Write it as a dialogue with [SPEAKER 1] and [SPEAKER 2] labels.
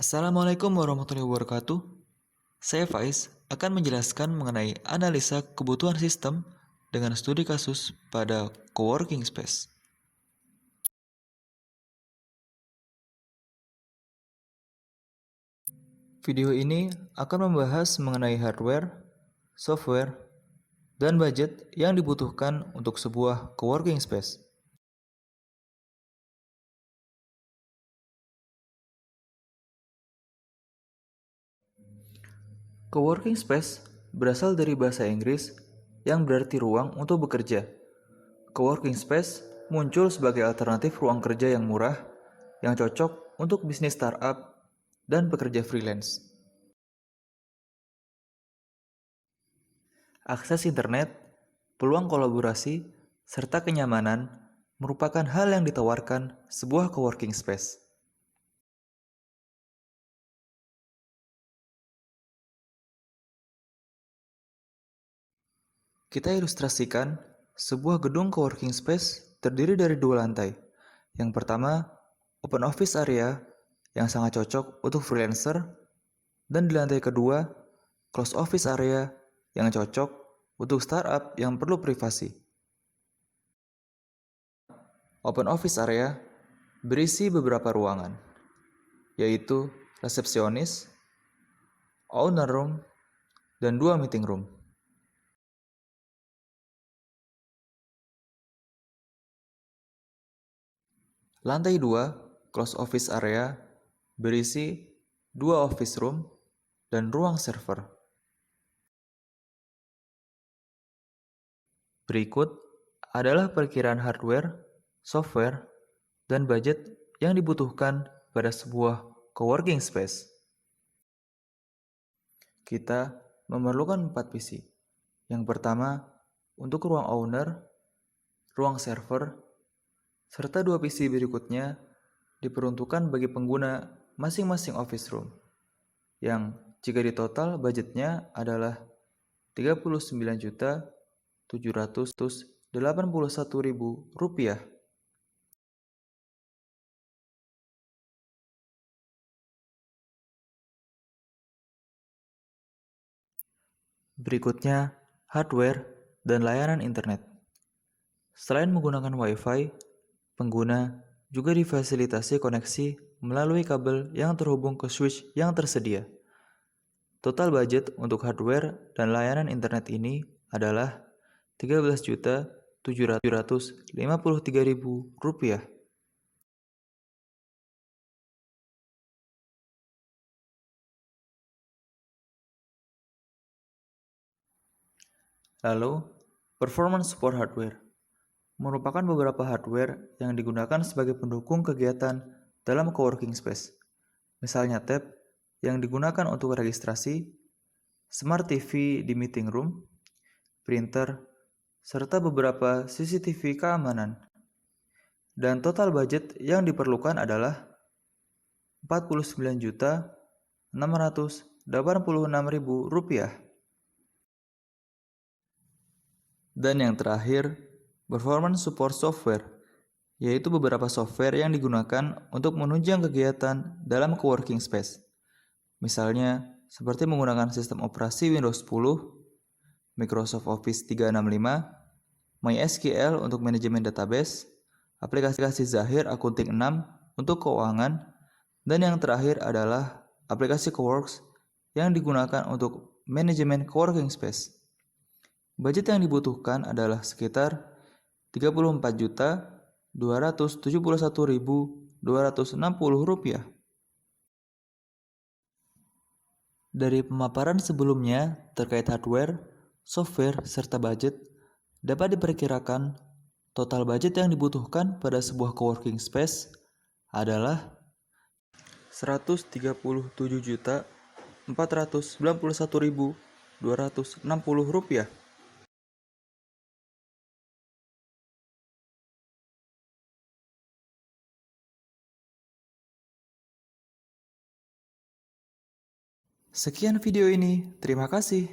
[SPEAKER 1] Assalamualaikum warahmatullahi wabarakatuh. Saya Faiz akan menjelaskan mengenai analisa kebutuhan sistem dengan studi kasus pada coworking space. Video ini akan membahas mengenai hardware, software, dan budget yang dibutuhkan untuk sebuah coworking space. Coworking space berasal dari bahasa Inggris yang berarti ruang untuk bekerja. Coworking space muncul sebagai alternatif ruang kerja yang murah, yang cocok untuk bisnis startup dan pekerja freelance. Akses internet, peluang kolaborasi, serta kenyamanan merupakan hal yang ditawarkan sebuah coworking space. Kita ilustrasikan sebuah gedung coworking space terdiri dari dua lantai. Yang pertama, open office area yang sangat cocok untuk freelancer, dan di lantai kedua, closed office area yang cocok untuk startup yang perlu privasi. Open office area berisi beberapa ruangan, yaitu resepsionis, owner room, dan 2 meeting room. Lantai 2, closed office area, berisi 2 office room dan ruang server. Berikut adalah perkiraan hardware, software, dan budget yang dibutuhkan pada sebuah coworking space. Kita memerlukan 4 PC. Yang pertama, untuk ruang owner, ruang server, serta 2 PC berikutnya diperuntukkan bagi pengguna masing-masing office room, yang jika ditotal budgetnya adalah Rp39.781.000. Berikutnya, hardware dan layanan internet. Selain menggunakan Wi-Fi, pengguna juga difasilitasi koneksi melalui kabel yang terhubung ke switch yang tersedia. Total budget untuk hardware dan layanan internet ini adalah Rp13.753.000. Lalu, performance support hardware merupakan beberapa hardware yang digunakan sebagai pendukung kegiatan dalam coworking space. Misalnya tab yang digunakan untuk registrasi, smart TV di meeting room, printer, serta beberapa CCTV keamanan. Dan total budget yang diperlukan adalah Rp49.686.000. Dan yang terakhir, performance support software, yaitu beberapa software yang digunakan untuk menunjang kegiatan dalam coworking space. Misalnya, seperti menggunakan sistem operasi Windows 10, Microsoft Office 365, MySQL untuk manajemen database, aplikasi Zahir Accounting 6 untuk keuangan, dan yang terakhir adalah aplikasi Coworks yang digunakan untuk manajemen coworking space. Budget yang dibutuhkan adalah sekitar Rp34.271.260. Dari pemaparan sebelumnya terkait hardware, software, serta budget, dapat diperkirakan total budget yang dibutuhkan pada sebuah coworking space adalah Rp137.491.260. Sekian video ini, terima kasih.